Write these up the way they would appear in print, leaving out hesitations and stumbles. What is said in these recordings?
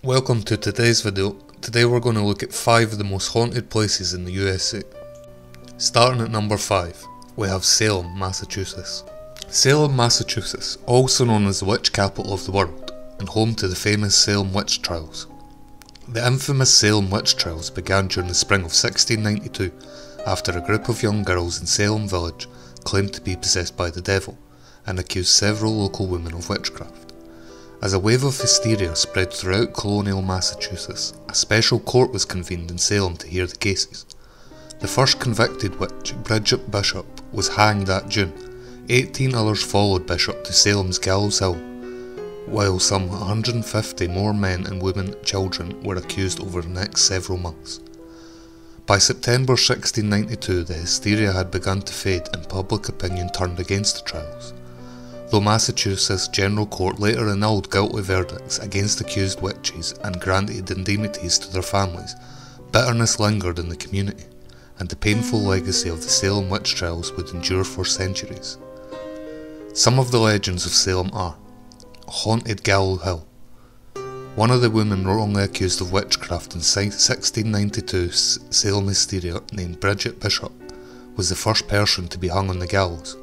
Welcome to today's video. Today we're going to look at 5 of the most haunted places in the USA. Starting at number 5, we have Salem, Massachusetts. Salem, Massachusetts, also known as the witch capital of the world, and home to the famous Salem witch trials. The infamous Salem witch trials began during the spring of 1692 after a group of young girls in Salem village claimed to be possessed by the devil and accused several local women of witchcraft. As a wave of hysteria spread throughout colonial Massachusetts, a special court was convened in Salem to hear the cases. The first convicted witch, Bridget Bishop, was hanged that June. 18 others followed Bishop to Salem's Gallows Hill, while some 150 more men and women and children were accused over the next several months. By September 1692, the hysteria had begun to fade and public opinion turned against the trials. Though Massachusetts General Court later annulled guilty verdicts against accused witches and granted indemnities to their families, bitterness lingered in the community, and the painful legacy of the Salem witch trials would endure for centuries. Some of the legends of Salem are: Haunted Gallows Hill. One of the women wrongly accused of witchcraft in 1692 Salem hysteria, named Bridget Bishop, was the first person to be hung on the gallows.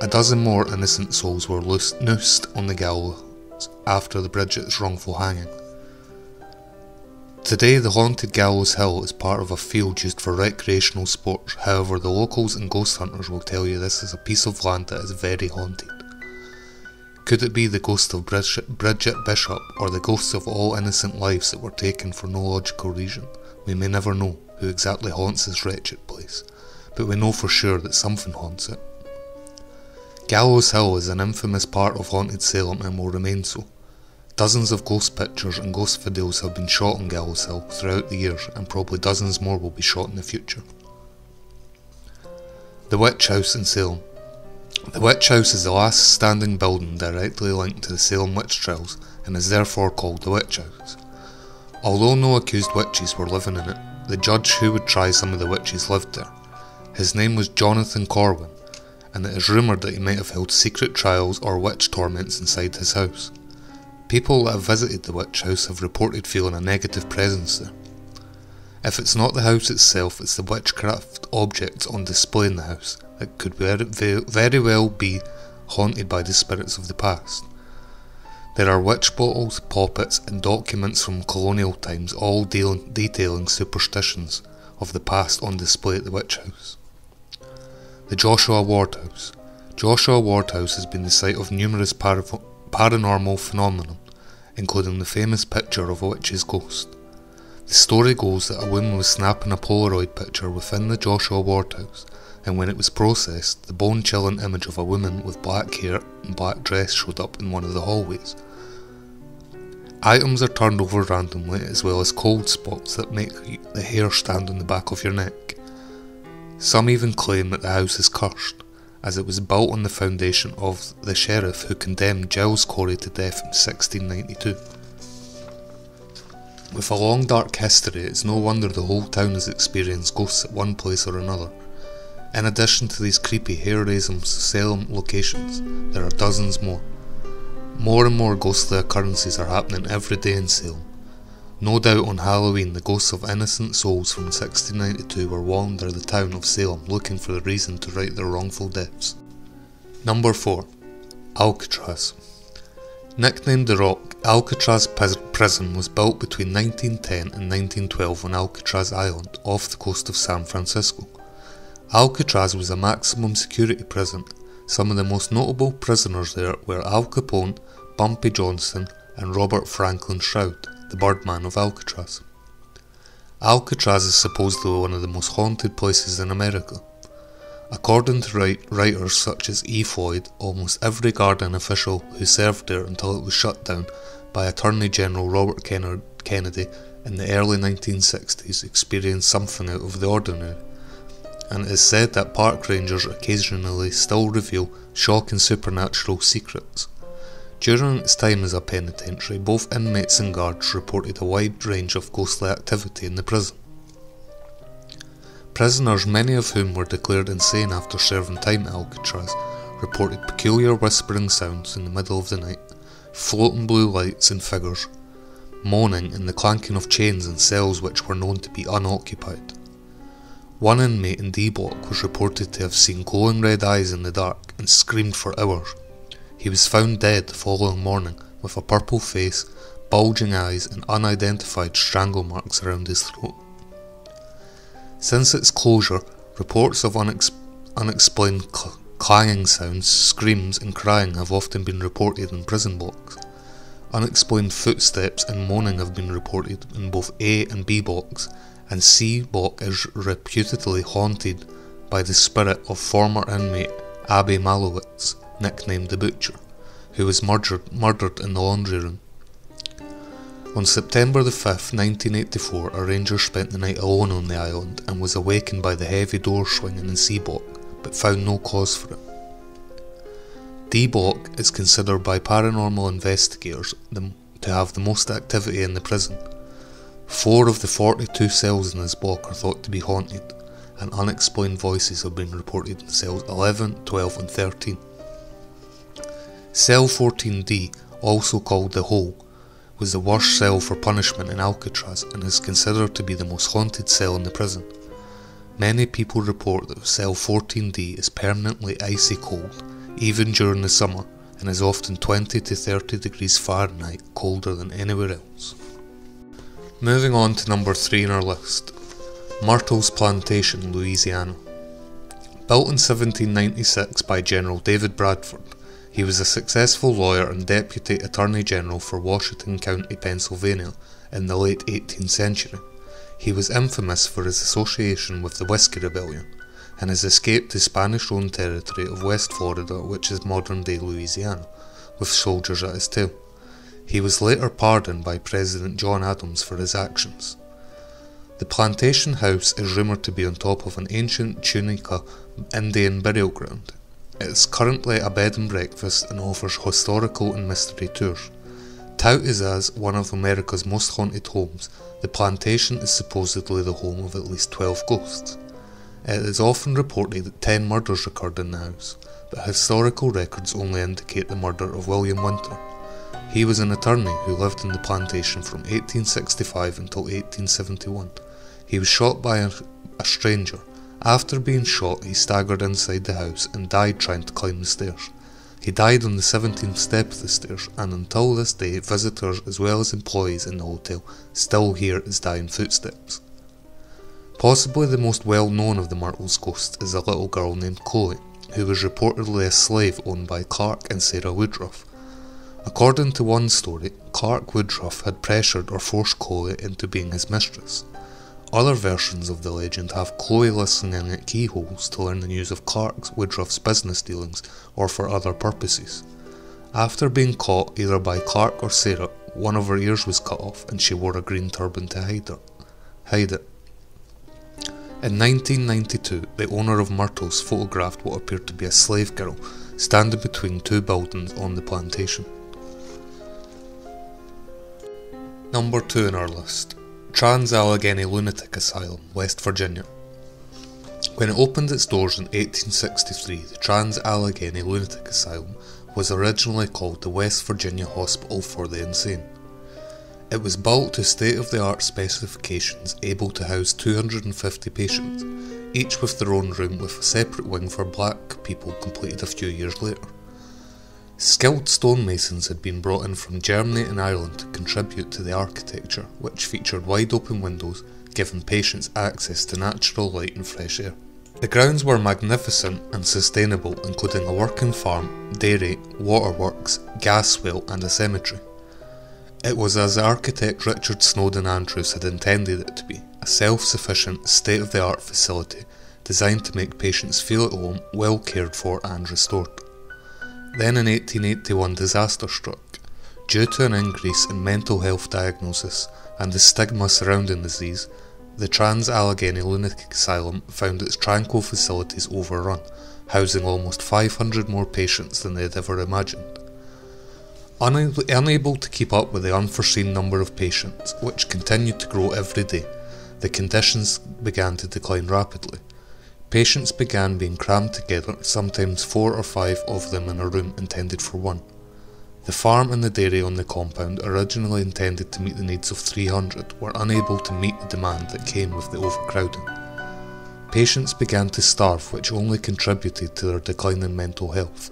A dozen more innocent souls were noosed on the gallows after the Bridget's wrongful hanging. Today, the haunted Gallows Hill is part of a field used for recreational sports. However, the locals and ghost hunters will tell you this is a piece of land that is very haunted. Could it be the ghost of Bridget Bishop, or the ghosts of all innocent lives that were taken for no logical reason? We may never know who exactly haunts this wretched place, but we know for sure that something haunts it. Gallows Hill is an infamous part of haunted Salem and will remain so. Dozens of ghost pictures and ghost videos have been shot on Gallows Hill throughout the years, and probably dozens more will be shot in the future. The Witch House in Salem. The Witch House is the last standing building directly linked to the Salem witch trials and is therefore called the Witch House. Although no accused witches were living in it, the judge who would try some of the witches lived there. His name was Jonathan Corwin, and it is rumoured that he might have held secret trials or witch torments inside his house. People that have visited the witch house have reported feeling a negative presence there. If it's not the house itself, it's the witchcraft objects on display in the house that could very well be haunted by the spirits of the past. There are witch bottles, poppets and documents from colonial times, all detailing superstitions of the past on display at the witch house. The Joshua Ward House. Joshua Ward House has been the site of numerous paranormal phenomena, including the famous picture of a witch's ghost. The story goes that a woman was snapping a Polaroid picture within the Joshua Ward House, and when it was processed, the bone-chilling image of a woman with black hair and black dress showed up in one of the hallways. Items are turned over randomly, as well as cold spots that make the hair stand on the back of your neck. Some even claim that the house is cursed, as it was built on the foundation of the sheriff who condemned Giles Corey to death in 1692. With a long dark history, it's no wonder the whole town has experienced ghosts at one place or another. In addition to these creepy hair-raising Salem locations, there are dozens more. More and more ghostly occurrences are happening every day in Salem. No doubt on Halloween, the ghosts of innocent souls from 1692 were wander the town of Salem looking for the reason to right their wrongful deaths. Number 4. Alcatraz. Nicknamed the Rock, Alcatraz prison was built between 1910 and 1912 on Alcatraz Island off the coast of San Francisco. Alcatraz was a maximum security prison. Some of the most notable prisoners there were Al Capone, Bumpy Johnson and Robert Franklin Shroud, the Birdman of Alcatraz. Alcatraz is supposedly one of the most haunted places in America. According to writers such as E. Floyd, almost every guard and official who served there until it was shut down by Attorney General Robert Kennedy in the early 1960s experienced something out of the ordinary, and it is said that park rangers occasionally still reveal shocking supernatural secrets. During its time as a penitentiary, both inmates and guards reported a wide range of ghostly activity in the prison. Prisoners, many of whom were declared insane after serving time at Alcatraz, reported peculiar whispering sounds in the middle of the night, floating blue lights and figures, moaning and the clanking of chains in cells which were known to be unoccupied. One inmate in D block was reported to have seen glowing red eyes in the dark and screamed for hours. He was found dead the following morning with a purple face, bulging eyes and unidentified strangle marks around his throat. Since its closure, reports of unexplained clanging sounds, screams and crying have often been reported in prison blocks. Unexplained footsteps and moaning have been reported in both A and B blocks, and C block is reputedly haunted by the spirit of former inmate Abby Malowitz, nicknamed the Butcher, who was murdered in the laundry room. On September the 5th, 1984, a ranger spent the night alone on the island and was awakened by the heavy door swinging in C block, but found no cause for it. D block is considered by paranormal investigators to have the most activity in the prison. 4 of the 42 cells in this block are thought to be haunted, and unexplained voices have been reported in cells 11, 12 and 13. Cell 14D, also called the Hole, was the worst cell for punishment in Alcatraz and is considered to be the most haunted cell in the prison. Many people report that cell 14D is permanently icy cold, even during the summer, and is often 20 to 30 degrees Fahrenheit colder than anywhere else. Moving on to number 3 in our list, Myrtle's Plantation, Louisiana. Built in 1796 by General David Bradford, he was a successful lawyer and Deputy Attorney General for Washington County, Pennsylvania in the late 18th century. He was infamous for his association with the Whiskey Rebellion and his escape to Spanish-owned territory of West Florida, which is modern-day Louisiana, with soldiers at his tail. He was later pardoned by President John Adams for his actions. The Plantation House is rumoured to be on top of an ancient Tunica Indian burial ground. It is currently a bed and breakfast and offers historical and mystery tours. Touted as one of America's most haunted homes, the Plantation is supposedly the home of at least 12 ghosts. It is often reported that 10 murders occurred in the house, but historical records only indicate the murder of William Winter. He was an attorney who lived in the plantation from 1865 until 1871. He was shot by a stranger. After being shot, he staggered inside the house and died trying to climb the stairs. He died on the 17th step of the stairs, and until this day, visitors as well as employees in the hotel still hear his dying footsteps. Possibly the most well known of the Myrtle's ghosts is a little girl named Chloe, who was reportedly a slave owned by Clark and Sarah Woodruff. According to one story, Clark Woodruff had pressured or forced Chloe into being his mistress. Other versions of the legend have Chloe listening at keyholes to learn the news of Clark Woodruff's business dealings or for other purposes. After being caught either by Clark or Sarah, one of her ears was cut off and she wore a green turban to hide it. In 1992, the owner of Myrtle's photographed what appeared to be a slave girl standing between 2 buildings on the plantation. Number 2 in our list, TransAllegheny Lunatic Asylum, West Virginia. When it opened its doors in 1863, the TransAllegheny Lunatic Asylum was originally called the West Virginia Hospital for the Insane. It was built to state-of-the-art specifications, able to house 250 patients, each with their own room with a separate wing for black people completed a few years later. Skilled stonemasons had been brought in from Germany and Ireland to contribute to the architecture, which featured wide-open windows, giving patients access to natural light and fresh air. The grounds were magnificent and sustainable, including a working farm, dairy, waterworks, gas well and a cemetery. It was as architect Richard Snowden Andrews had intended it to be, a self-sufficient, state-of-the-art facility designed to make patients feel at home, well cared for and restored. Then in 1881 disaster struck. Due to an increase in mental health diagnosis and the stigma surrounding the disease, the TransAllegheny Lunatic Asylum found its tranquil facilities overrun, housing almost 500 more patients than they had ever imagined. Unable to keep up with the unforeseen number of patients, which continued to grow every day, the conditions began to decline rapidly. Patients began being crammed together, sometimes 4 or 5 of them in a room intended for one. The farm and the dairy on the compound, originally intended to meet the needs of 300, were unable to meet the demand that came with the overcrowding. Patients began to starve, which only contributed to their decline in mental health.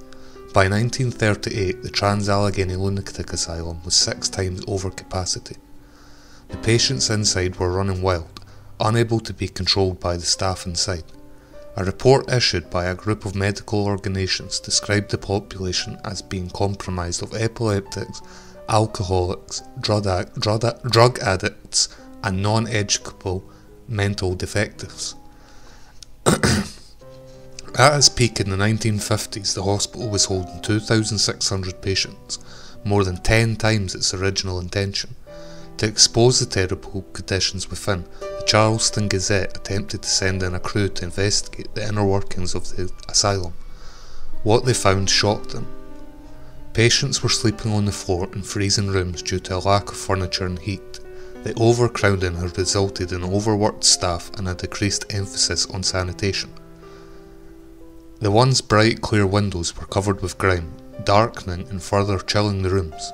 By 1938, the TransAllegheny Lunatic Asylum was 6 times over capacity. The patients inside were running wild, unable to be controlled by the staff inside. A report issued by a group of medical organisations described the population as being comprised of epileptics, alcoholics, drug addicts, and non-educable mental defectives. At its peak in the 1950s, the hospital was holding 2,600 patients, more than 10 times its original intention. To expose the terrible conditions within, the Charleston Gazette attempted to send in a crew to investigate the inner workings of the asylum. What they found shocked them. Patients were sleeping on the floor in freezing rooms due to a lack of furniture and heat. The overcrowding had resulted in overworked staff and a decreased emphasis on sanitation. The once bright, clear windows were covered with grime, darkening and further chilling the rooms.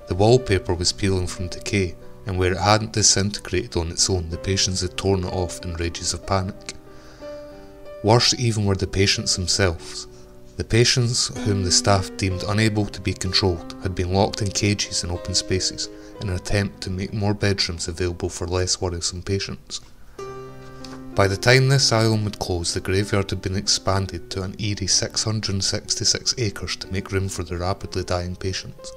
The wallpaper was peeling from decay, and where it hadn't disintegrated on its own, the patients had torn it off in rages of panic. Worse even were the patients themselves. The patients, whom the staff deemed unable to be controlled, had been locked in cages in open spaces in an attempt to make more bedrooms available for less worrisome patients. By the time the asylum had closed, the graveyard had been expanded to an eerie 666 acres to make room for the rapidly dying patients.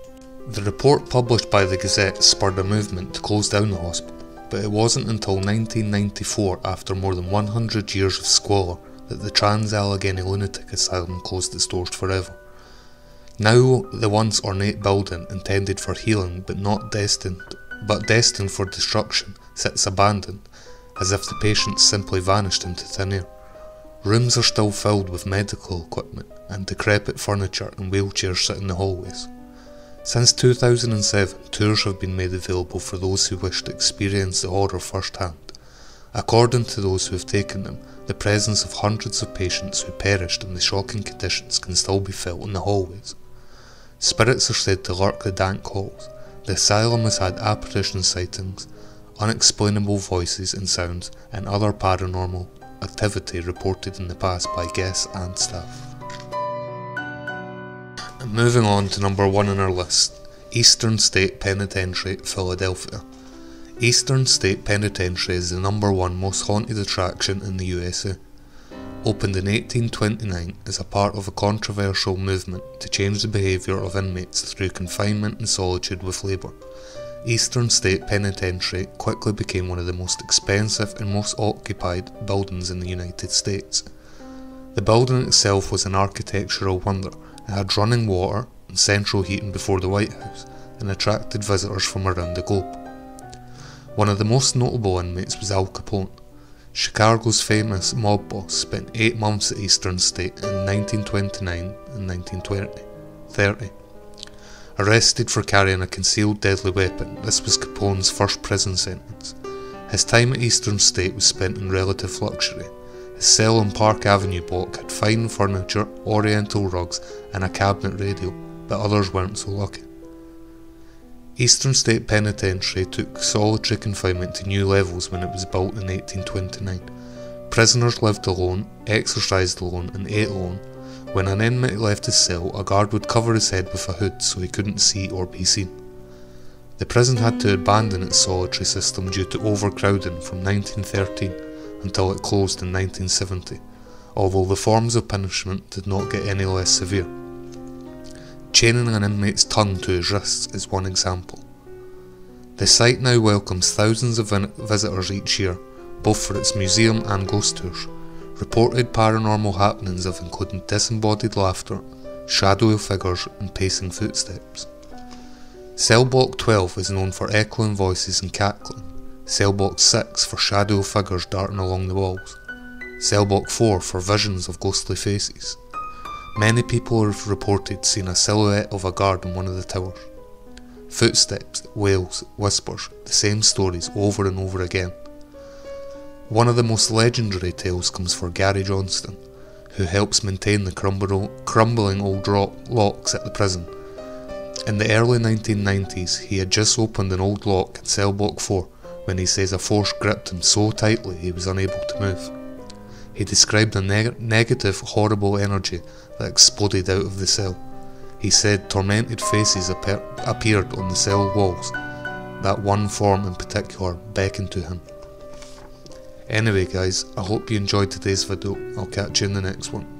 The report published by the Gazette spurred a movement to close down the hospital, but it wasn't until 1994, after more than 100 years of squalor, that the TransAllegheny Lunatic Asylum closed its doors forever. Now the once ornate building, intended for healing but destined for destruction, sits abandoned, as if the patients simply vanished into thin air. Rooms are still filled with medical equipment, and decrepit furniture and wheelchairs sit in the hallways. Since 2007, tours have been made available for those who wish to experience the horror firsthand. According to those who have taken them, the presence of hundreds of patients who perished in the shocking conditions can still be felt in the hallways. Spirits are said to lurk the dank halls. The asylum has had apparition sightings, unexplainable voices and sounds, and other paranormal activity reported in the past by guests and staff. And moving on to number 1 on our list, Eastern State Penitentiary, Philadelphia. Eastern State Penitentiary is the number 1 most haunted attraction in the USA. Opened in 1829 as a part of a controversial movement to change the behaviour of inmates through confinement and solitude with labour, Eastern State Penitentiary quickly became one of the most expensive and most occupied buildings in the United States. The building itself was an architectural wonder. It had running water and central heating before the White House, and attracted visitors from around the globe. One of the most notable inmates was Al Capone. Chicago's famous mob boss spent 8 months at Eastern State in 1929 and 1930. Arrested for carrying a concealed deadly weapon, this was Capone's first prison sentence. His time at Eastern State was spent in relative luxury. His cell on Park Avenue block had fine furniture, oriental rugs, and a cabinet radio, but others weren't so lucky. Eastern State Penitentiary took solitary confinement to new levels when it was built in 1829. Prisoners lived alone, exercised alone, and ate alone. When an inmate left his cell, a guard would cover his head with a hood so he couldn't see or be seen. The prison had to abandon its solitary system due to overcrowding from 1913 until it closed in 1970, although the forms of punishment did not get any less severe. Chaining an inmate's tongue to his wrists is one example. The site now welcomes thousands of visitors each year, both for its museum and ghost tours. Reported paranormal happenings have included disembodied laughter, shadowy figures, and pacing footsteps. Cell Block 12 is known for echoing voices and cackling, Cell Block 6 for shadowy figures darting along the walls, Cell Block 4 for visions of ghostly faces. Many people have reported seeing a silhouette of a guard in one of the towers. Footsteps, wails, whispers, the same stories over and over again. One of the most legendary tales comes from Gary Johnston, who helps maintain the crumbling old locks at the prison. In the early 1990s, he had just opened an old lock in cell block 4 when he says a force gripped him so tightly he was unable to move. He described a negative, horrible energy that exploded out of the cell. He said tormented faces appeared on the cell walls. That one form in particular beckoned to him. Anyway guys, I hope you enjoyed today's video. I'll catch you in the next one.